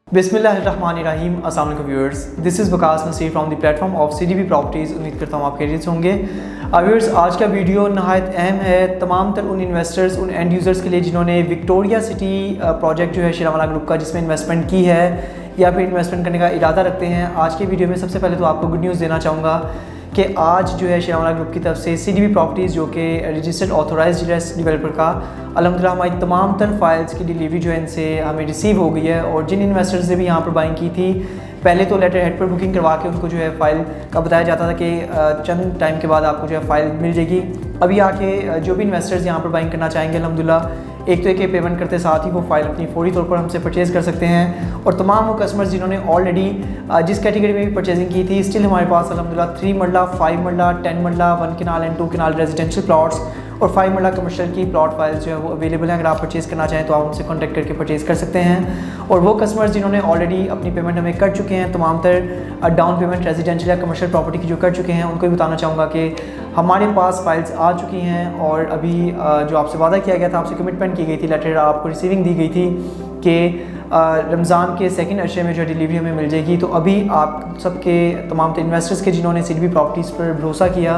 बिस्मिल्लाहिर्रहमानिर्रहीम। अस्सलाम वालेकुम viewers, this is Waqas Naseer from the platform of CDB properties. उम्मीद करता हूँ आप खैरियत से होंगे। व्यूअर्स, आज का वीडियो नहायत अहम है तमाम तर उन इन्वेस्टर्स, उन एंड यूज़र्स के लिए जिन्होंने विक्टोरिया सिटी प्रोजेक्ट जो है शेरावाला ग्रुप का, जिसमें इन्वेस्टमेंट की है या फिर इन्वेस्टमेंट करने का इरादा रखते हैं। आज के वीडियो में सबसे पहले तो आपको गुड न्यूज़ देना चाहूँगा कि आज जो है शेरावाला ग्रुप की तरफ से CDB प्रॉपर्टीज़, जो कि रजिस्टर्ड ऑथोराइज्ड डेवलपर का, अल्हम्दुलिल्लाह हमारी तमाम तर फाइल्स की डिलीवरी जो है इनसे हमें रिसीव हो गई है। और जिन इन्वेस्टर्स ने भी यहाँ पर बाइंग की थी, पहले तो लेटर हेड पर बुकिंग करवा के उनको जो है फ़ाइल का बताया जाता था कि चंद टाइम के बाद आपको जो है फ़ाइल मिल जाएगी। अभी आके जो भी इन्वेस्टर्स यहाँ पर बाइंग करना चाहेंगे, अल्हम्दुलिल्लाह एक तो एक पेमेंट करते साथ ही वो फ़ाइल अपनी फौरी तौर पर हमसे परचेज़ कर सकते हैं। और तमाम वो कस्टमर्स जिन्होंने ऑलरेडी जिस कैटेगरी में भी परचेजिंग की थी, स्टिल हमारे पास अल्हम्दुलिल्लाह 3 मरला, 5 मरला, 10 मरला, 1 कनाल एंड 2 कनाल रेजिडेंशियल प्लॉट्स और 5 मरला कमर्शियल की प्लॉट फाइल्स जो है वो अवेलेबल हैं। अगर आप परचेज़ करना चाहें तो आप उनसे कॉन्टैक्ट करके परचेज़ कर सकते हैं। और वो कस्टमर्स जिन्होंने ऑलरेडी अपनी पेमेंट हमें कर चुके हैं, तमाम तर डाउन पेमेंट रेजिडेंशियल या कमर्शियल प्रॉपर्टी की जो कर चुके हैं, उनको भी बताना चाहूँगा कि हमारे पास फाइल्स आ चुकी हैं। और अभी जो आपसे वादा किया गया था, आपसे कमिटमेंट की गई थी, लेटर आपको रिसीविंग दी गई थी कि रमज़ान के सेकंड अशरे में जो डिलीवरी हमें मिल जाएगी। तो अभी आप सबके तमाम इन्वेस्टर्स के जिन्होंने CDB प्रॉपर्टीज़ पर भरोसा किया,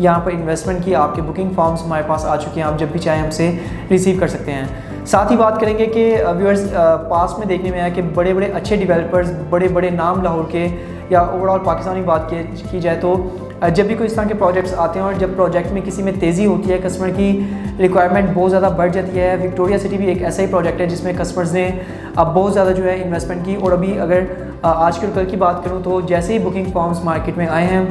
यहाँ पर इन्वेस्टमेंट की, आपके बुकिंग फॉर्म्स हमारे पास आ चुके हैं। आप जब भी चाहें हमसे रिसीव कर सकते हैं। साथ ही बात करेंगे कि व्यूअर्स, पास में देखने में आया कि बड़े बड़े अच्छे डेवलपर्स, बड़े बड़े नाम लाहौर के या ओवरऑल पाकिस्तान की बात की जाए तो जब भी कोई इस तरह के प्रोजेक्ट्स आते हैं और जब प्रोजेक्ट में किसी में तेज़ी होती है, कस्टमर की रिक्वायरमेंट बहुत ज़्यादा बढ़ जाती है। विक्टोरिया सिटी भी एक ऐसा ही प्रोजेक्ट है जिसमें कस्टमर्स ने अब बहुत ज़्यादा जो है इन्वेस्टमेंट की। और अभी अगर आज के कल की बात करूँ तो जैसे ही बुकिंग फॉर्म्स मार्केट में आए हैं,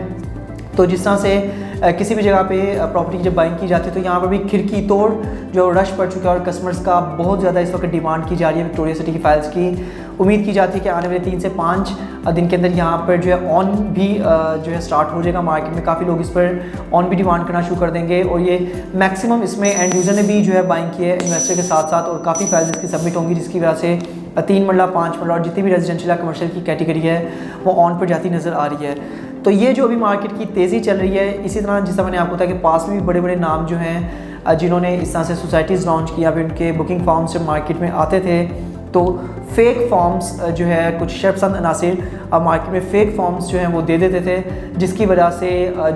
तो जिस तरह से किसी भी जगह पे प्रॉपर्टी जब बाइंग की जाती है तो यहाँ पर भी खिड़की तोड़ जो रश पड़ चुका है और कस्टमर्स का बहुत ज़्यादा इस वक्त डिमांड की जा रही है विक्टोरिया सिटी की फाइल्स की। उम्मीद की जाती है कि आने वाले 3 से 5 दिन के अंदर यहाँ पर जो है ऑन भी जो है स्टार्ट हो जाएगा। मार्केट में काफ़ी लोग इस पर ऑन भी डिमांड करना शुरू कर देंगे। और ये मैक्सिमम इसमें एंड यूज़र ने भी जो है बाइंग की है इन्वेस्टर के साथ साथ, और काफ़ी फाइल्स इसकी सबमिट होंगी, जिसकी वजह से 3 मरला, 5 मरला और जितनी भी रेजिडेंशियल या कमर्शियल की कैटेगरी है वो ऑन पर जाती नज़र आ रही है। तो ये जो अभी मार्केट की तेज़ी चल रही है, इसी तरह जिस तरह मैंने आपको बताया कि पास में भी बड़े बड़े नाम जो हैं जिन्होंने इस तरह से सोसाइटीज़ लॉन्च किया, फिर उनके बुकिंग फॉर्म्स जब मार्केट में आते थे तो फेक फॉर्म्स जो है कुछ शर्पसंद अनासिर मार्केट में फ़ेक फॉर्म्स जो हैं वो दे देते थे, जिसकी वजह से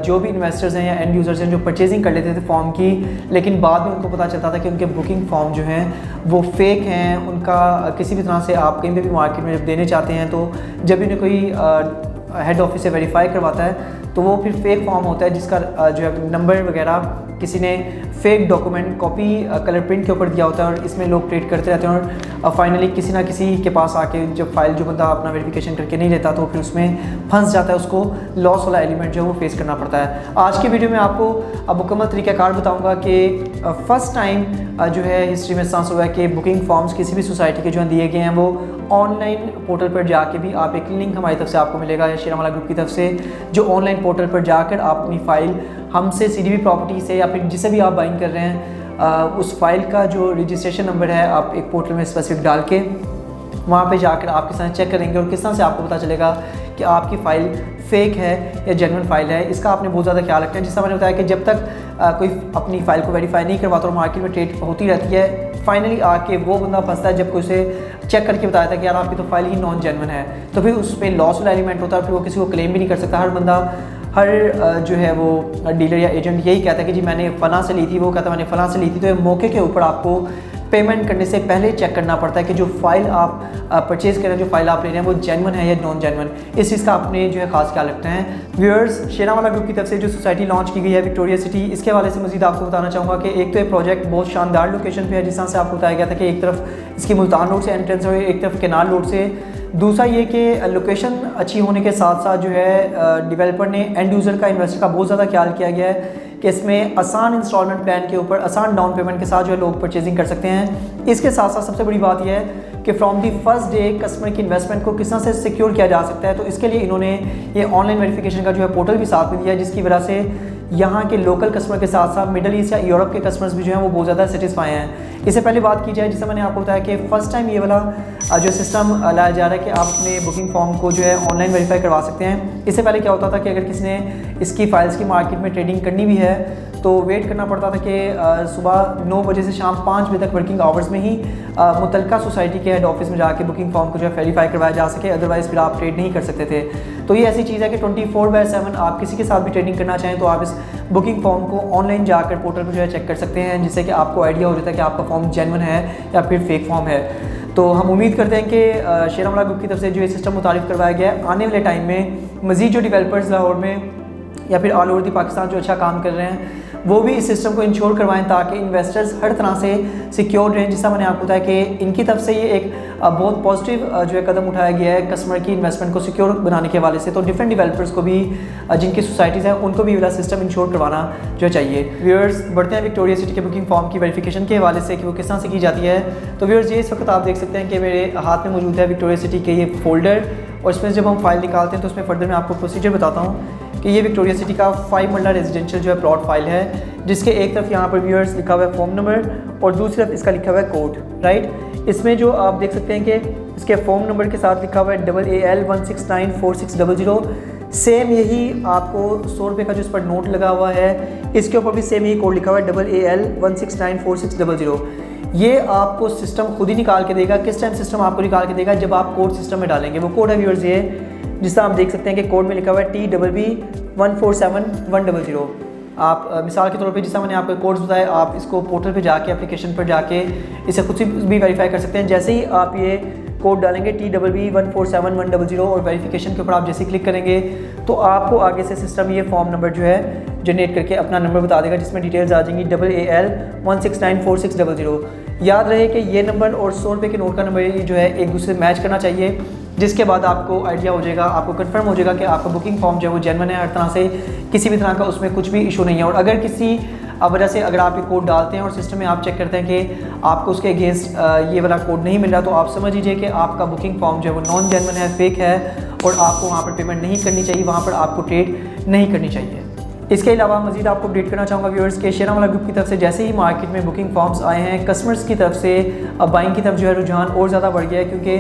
जो भी इन्वेस्टर्स हैं या एंड यूज़र्स हैं जो परचेजिंग कर लेते थे फॉर्म की, लेकिन बाद में उनको पता चलता था कि उनके बुकिंग फॉर्म जो हैं वो फ़ेक हैं। उनका किसी भी तरह से आप कहीं पर भी मार्केट में जब देने चाहते हैं तो जब भी उन्हें कोई हेड ऑफिस से वेरीफाई करवाता है तो वो फिर फेक फॉर्म होता है, जिसका जो है नंबर वगैरह किसी ने fake document copy colour print के ऊपर दिया होता है और इसमें लोग ट्रेड करते रहते हैं। और फाइनली किसी ना किसी के पास आके जब फाइल जो बंदा अपना वेरिफिकेशन करके नहीं लेता तो फिर उसमें फंस जाता है, उसको लॉस वाला एलिमेंट जो है वो फेस करना पड़ता है। आज की वीडियो में आपको अब मुकम्मल तरीक़ाकार बताऊँगा कि फ़र्स्ट टाइम जो है हिस्ट्री में सांस हुआ है कि बुकिंग फॉर्म्स किसी भी सोसाइटी के जो दिए गए हैं वो ऑनलाइन पोर्टल पर जाके भी, आप एक लिंक हमारी तरफ से आपको मिलेगा या शेरावाला ग्रुप की तरफ से, जो ऑनलाइन पोर्टल पर जाकर आप अपनी फ़ाइल हमसे CDB प्रॉपर्टी से या फिर जिसे भी आप बाइंग कर रहे हैं उस फाइल का जो रजिस्ट्रेशन नंबर है आप एक पोर्टल में स्पेसिफिक डाल के वहाँ पे जाकर आप किस तरह चेक करेंगे और किस तरह से आपको पता चलेगा कि आपकी फ़ाइल फ़ेक है या जेन्युइन फ़ाइल है। इसका आपने बहुत ज़्यादा ख्याल रखना है। जिस तरह मैंने बताया कि जब तक कोई अपनी फ़ाइल को वेरीफाई नहीं करवाता और मार्केट में ट्रेड होती रहती है, फाइनली आके वो बंदा फंसता है जब कोई उसे चेक करके बताया था कि यार आपकी तो फाइल ही नॉन जेन्युइन है, तो फिर उस पर लॉस वाला एलिमेंट होता है। फिर वो किसी को क्लेम भी नहीं कर सकता। हर बंदा, हर जो है वो डीलर या एजेंट यही कहता है कि जी मैंने फ़लाँ से ली थी, वो कहता है मैंने फ़लाँ से ली थी। तो ये मौके के ऊपर आपको पेमेंट करने से पहले चेक करना पड़ता है कि जो फ़ाइल आप परचेज़ कर रहे हैं, जो फ़ाइल आप ले रहे हैं वो जेन्युइन है या नॉन जेन्युइन। इस चीज़ का आपने जो है खास ख्याल रखना है। व्यूअर्स, शेरावाला ग्रुप की तरफ से जो सोसाइटी लॉन्च की गई है विक्टोरिया सिटी, इसके हवाले से मज़ीद आपको बताना चाहूँगा कि एक तो ये प्रोजेक्ट बहुत शानदार लोकेशन पे है, जिस तरह से आपको बताया गया था कि एक तरफ इसकी मुल्तान रोड से एंट्रेंस है, एक तरफ केनाल रोड से। दूसरा ये कि लोकेशन अच्छी होने के साथ साथ जो है डेवलपर ने एंड यूज़र का, इन्वेस्टर का बहुत ज़्यादा ख्याल किया गया है कि इसमें आसान इंस्टॉलमेंट प्लान के ऊपर आसान डाउन पेमेंट के साथ जो है लोग परचेजिंग कर सकते हैं। इसके साथ साथ सबसे बड़ी बात यह है कि from the first day customer की इन्वेस्टमेंट को किस तरह से सिक्योर किया जा सकता है। तो इसके लिए इन्होंने ये ऑनलाइन वेरिफिकेशन का जो है पोर्टल भी साथ में दिया है, जिसकी वजह से यहाँ के लोकल कस्टमर के साथ साथ मिडल ईस्ट या यूरोप के कस्टमर्स भी जो हैं वो बहुत ज़्यादा सेटिस्फाई हैं। इससे पहले बात की जाए, जिससे मैंने आपको बताया कि फ़र्स्ट टाइम ये वाला जो सिस्टम लाया जा रहा है कि आप अपने बुकिंग फॉर्म को जो है ऑनलाइन वेरीफाई करवा सकते हैं। इससे पहले क्या होता था कि अगर किसी ने इसकी फ़ाइल्स की मार्केट में ट्रेडिंग करनी भी है तो वेट करना पड़ता था कि सुबह 9 बजे से शाम 5 बजे तक वर्किंग आवर्स में ही मुतलका सोसाइटी के हेड ऑफिस में जाके बुकिंग फॉर्म को जो है वेरीफाई करवाया जा सके, अदरवाइज़ फिर आप ट्रेड नहीं कर सकते थे। तो ये ऐसी चीज़ है कि 24/7 आप किसी के साथ भी ट्रेडिंग करना चाहें तो आप इस बुकिंग फॉर्म को ऑनलाइन जाकर पोर्टल पर जो है चेक कर सकते हैं, जिससे कि आपको आइडिया हो जाता है कि आपका फॉर्म जेन्युइन है या फिर फेक फॉर्म है। तो हम उम्मीद करते हैं कि शेर अमला ग्रुप की तरफ से जो ये सिस्टम मुतारिफ करवाया गया है, आने वाले टाइम में मज़ीद जो डेवलपर्स लाहौर में या फिर ऑल ओवर दी पाकिस्तान जो अच्छा काम कर रहे हैं वो भी इस सिस्टम को इंश्योर करवाएं ताकि इन्वेस्टर्स हर तरह से सिक्योर रहें। जैसा मैंने आपको बताया कि इनकी तरफ से ये एक बहुत पॉजिटिव जो है कदम उठाया गया है कस्टमर की इन्वेस्टमेंट को सिक्योर बनाने के हवाले से। तो डिफरेंट डेवलपर्स को भी जिनकी सोसाइटीज़ हैं उनको भी वाला सिस्टम इंश्योर करवाना जो चाहिए। व्यूअर्स, बढ़ते हैं विक्टोरिया सिटी के बुकिंग फॉर्म की वेरिफिकेशन के हवाले से कि वो किस तरह से की जाती है। तो व्यूअर्स, ये इस वक्त आप देख सकते हैं कि मेरे हाथ में मौजूद है विक्टोरिया सिटी के ये फोल्डर, और इसमें जब हम फाइल निकालते हैं तो उसमें फर्दर मैं आपको प्रोसीजर बताता हूँ कि ये विक्टोरिया सिटी का 5 मरला रेजिडेंशियल जो है प्लॉट फाइल है, जिसके एक तरफ यहाँ पर व्यूअर्स लिखा हुआ है फॉर्म नंबर और दूसरी तरफ इसका लिखा हुआ है कोड, राइट। इसमें जो आप देख सकते हैं कि इसके फॉर्म नंबर के साथ लिखा हुआ है AAL 1694600। सेम यही आपको 100 रुपये का जो इस पर नोट लगा हुआ है इसके ऊपर भी सेम यही कोड लिखा हुआ है AAL 1694600। ये आपको सिस्टम खुद ही निकाल के देगा। किस टाइम सिस्टम आपको निकाल के देगा? जब आप कोड सिस्टम में डालेंगे। वो कोड है व्यूअर्स ये, जिससे आप देख सकते हैं कि कोड में लिखा हुआ है TBB 147100। आप मिसाल के तौर पे जैसा मैंने आपको कोड्स बताया, आप इसको पोर्टल पे जाके एप्लीकेशन पर जाके इसे खुद से भी वेरीफाई कर सकते हैं। जैसे ही आप ये कोड डालेंगे TBB 147100 और वेरिफिकेशन के ऊपर आप जैसे क्लिक करेंगे तो आपको आगे से सिस्टम ये फॉर्म नंबर जो है जनरेट करके अपना नंबर बता देगा, जिसमें डिटेल्स आ जाएंगी AAL 1694600। याद रहे कि ये नंबर और 100 रुपये के नोट का नंबर जो है एक दूसरे से मैच करना चाहिए, जिसके बाद आपको आइडिया हो जाएगा, आपको कंफर्म हो जाएगा कि आपका बुकिंग फॉर्म जो है वो जेन्युइन है, हर तरह से किसी भी तरह का उसमें कुछ भी इशू नहीं है। और अगर किसी वजह से अगर आप ये कोड डालते हैं और सिस्टम में आप चेक करते हैं कि आपको उसके अगेंस्ट ये वाला कोड नहीं मिल रहा, तो आप समझ लीजिए कि आपका बुकिंग फॉर्म जो है वो नॉन जेन्युइन है, फेक है, और आपको वहाँ पर पेमेंट नहीं करनी चाहिए, वहाँ पर आपको ट्रेड नहीं करनी चाहिए। इसके अलावा मज़ीद आपको अपडेट करना चाहूँगा व्यूअर्स के शेर अमला ग्रुप की तरफ से जैसे ही मार्केट में बुकिंग फॉर्म्स आए हैं, कस्टमर्स की तरफ से बाइंग की तरफ जो है रुझान और ज़्यादा बढ़ गया है, क्योंकि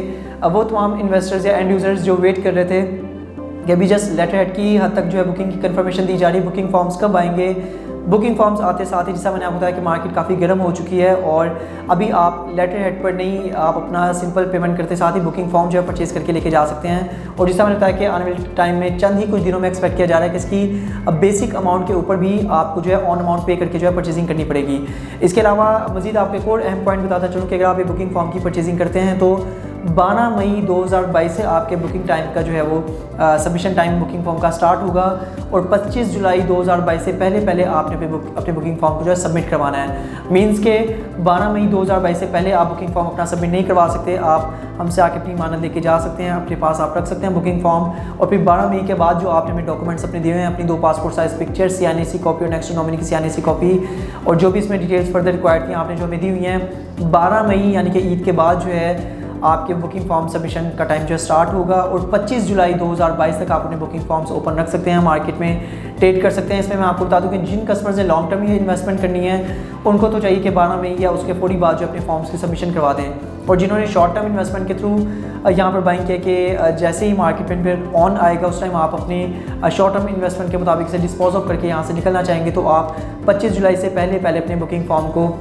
वो तमाम इन्वेस्टर्स या एंड यूज़र्स जो वेट कर रहे थे कि अभी जस्ट लेटर हेड की हद तक जो है बुकिंग की कंफर्मेशन दी जा रही है, बुकिंग फॉर्म्स कब आएंगे। बुकिंग फॉर्म्स आते साथ ही जैसा मैंने आपको बताया कि मार्केट काफ़ी गर्म हो चुकी है और अभी आप लेटर हेड पर नहीं, आप अपना सिंपल पेमेंट करते साथ ही बुकिंग फॉर्म जो है परचेज़ करके लेके जा सकते हैं। और जैसा मैंने बताया कि आने वाले टाइम में चंद ही कुछ दिनों में एक्सपेक्ट किया जा रहा है कि इसकी बेसिक अमाउंट के ऊपर भी आपको जो है ऑन अमाउंट पे करके जो है परचेजिंग करनी पड़ेगी। इसके अलावा मज़ीद आपको एक और अहम पॉइंट बताता चलूँ कि अगर आप ये बुकिंग फॉर्म की परचेजिंग करते हैं तो 12 मई 2022 से आपके बुकिंग टाइम का जो है वो सबमिशन टाइम बुकिंग फॉर्म का स्टार्ट होगा और 25 जुलाई 2022 से पहले आपने अपने बुकिंग फॉर्म को जो है सबमिट करवाना है। मींस के 12 मई 2022 से पहले आप बुकिंग फॉर्म अपना सबमिट नहीं करवा सकते। आप हमसे आके अपनी मानद लेके जा सकते हैं, अपने पास आप रख सकते हैं बुकिंग फॉर्म, और फिर 12 मई के बाद जो आपने अपने डॉक्यूमेंट्स अपने दिए हुए हैं, अपनी 2 passport size picture, CNAC copy और नेक्स्ट नॉमिनी की CNAC कॉपी, और जो भी इसमें डिटेल्स फर्दर रिक्वायर्ड थी आपने जो हमें दी हुई हैं, 12 मई यानी कि ईद के बाद जो है आपके बुकिंग फॉर्म सबमिशन का टाइम जो स्टार्ट होगा और 25 जुलाई 2022 तक आप अपने बुकिंग फॉर्म्स ओपन रख सकते हैं, मार्केट में ट्रेड कर सकते हैं। इसमें मैं आपको बता दूं कि जिन कस्टमर्स ने लॉन्ग टर्म में इन्वेस्टमेंट करनी है उनको तो चाहिए कि 12 मई या उसके फौरी बाद जो अपने फॉर्म्स की सबमिशन करवा दें, और जिन्होंने शॉर्ट टर्म इन्वेस्टमेंट के थ्रू यहाँ पर बाइंग किया कि जैसे ही मार्केट में फिर ऑन आएगा उस टाइम आप अपने शॉर्ट टर्म इन्वेस्टमेंट के मुताबिक से डिस्पोज ऑफ करके यहाँ से निकलना चाहेंगे, तो आप 25 जुलाई से पहले अपने बुकिंग फॉर्म को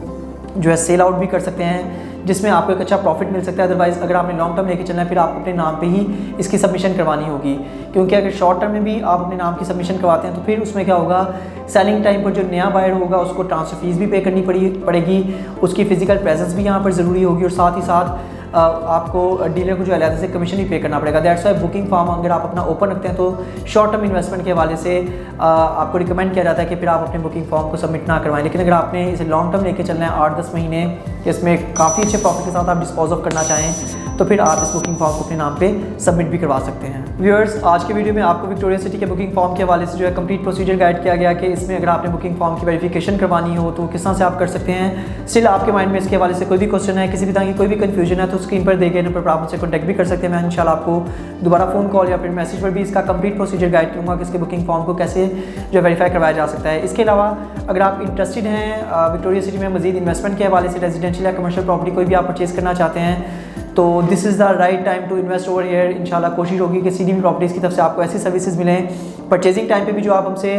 जो है सेल आउट भी कर सकते हैं, जिसमें आपको एक अच्छा प्रॉफिट मिल सकता है। अदरवाइज़ अगर आपने लॉन्ग टर्म लेके चलना है फिर आपको अपने नाम पे ही इसकी सबमिशन करवानी होगी, क्योंकि अगर शॉर्ट टर्म में भी आप अपने नाम की सबमिशन करवाते हैं तो फिर उसमें क्या होगा, सेलिंग टाइम पर जो नया बायर होगा उसको ट्रांसफ़र फीस भी पे करनी पड़ेगी, उसकी फ़िज़िकल प्रेजेंस भी यहाँ पर ज़रूरी होगी, और साथ ही साथ आपको डीलर को जो अलग से कमीशन भी पे करना पड़ेगा। दैट्स वाई बुकिंग फॉर्म अगर आप अपना ओपन रखते हैं तो शॉर्ट टर्म इन्वेस्टमेंट के हवाले से आपको रिकमेंड किया जाता है कि फिर आप अपने बुकिंग फॉर्म को सबमिट ना करवाएं। लेकिन अगर आपने इसे लॉन्ग टर्म लेके चलना है 8-10 महीने, इसमें काफ़ी अच्छे प्रॉफिट के साथ आप डिस्पोज ऑफ करना चाहें, तो फिर आप इस बुकिंग फॉर्म को अपने नाम पे सबमिट भी करवा सकते हैं। व्यूअर्स, आज के वीडियो में आपको विक्टोरिया सिटी के बुकिंग फॉर्म के हवाले से जो है कंप्लीट प्रोसीजर गाइड किया गया कि इसमें अगर आपने बुकिंग फॉर्म की वेरिफिकेशन करवानी हो तो किस तरह से आप कर सकते हैं। स्टिल आपके माइंड में इसके हवाले से कोई भी क्वेश्चन है, किसी भी तरह की कोई भी कन्फ्यूजन है तो स्क्रीन पर देखे नंबर पर आप मुझसे कॉन्टैक्ट भी कर सकते हैं। मैं इंशाल्लाह आपको दोबारा फ़ोन कॉल या फिर मैसेज पर भी इसका कंप्लीट प्रोसीजर गाइड करूँगा कि इसके बुकिंग फॉर्म को कैसे जो वेरीफाई करवाया जा सकता है। इसके अलावा अगर आप इंटरेस्टेड हैं विक्टोरिया सिटी में मजीद इन्वेस्टमेंट के हवाले से, रेजिडेंशियल या कमर्शियल प्रॉपर्टी कोई भी आप परचेज़ करना चाहते हैं तो this is the right time to invest over here. इंशाल्लाह कोशिश होगी कि CDB प्रॉपर्टीज़ की तरफ से आपको ऐसी सर्विसेज मिलें परचेजिंग टाइम पे भी जो आप हमसे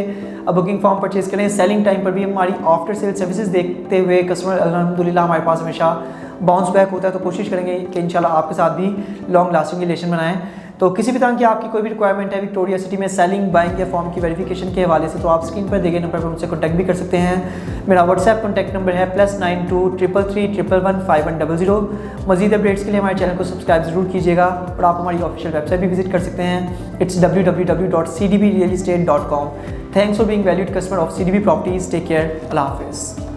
बुकिंग फॉर्म परचेज़ करें, सेलिंग टाइम पर भी हमारी आफ्टर सेल सर्विसेज देखते हुए कस्टमर अल्हम्दुलिल्लाह हमारे पास हमेशा बाउंस बैक होता है। तो कोशिश करेंगे कि इंशाल्लाह आपके साथ भी लॉन्ग लास्टिंग रिलेशन बनाएं। तो किसी भी तरह की आपकी कोई भी रिक्वायरमेंट है विक्टोरिया सिटी में सेलिंग, बाइंग या फॉर्म की वेरिफिकेशन के हवाले से तो आप स्क्रीन पर दिए गए नंबर पर मुझसे कॉन्टैक्ट भी कर सकते हैं। मेरा व्हाट्सएप कॉन्टैक्ट नंबर है +92 333 111 5100। मज़ीद अपडेट्स के लिए हमारे चैनल को सब्सक्राइब ज़रूर कीजिएगा और आप हमारी ऑफिशियल वेबसाइट भी विजिट कर सकते हैं। It's www.cdbrealestate.com। Thanks for being valued customer of CDB properties. Take care. अल्लाह हाफिज़।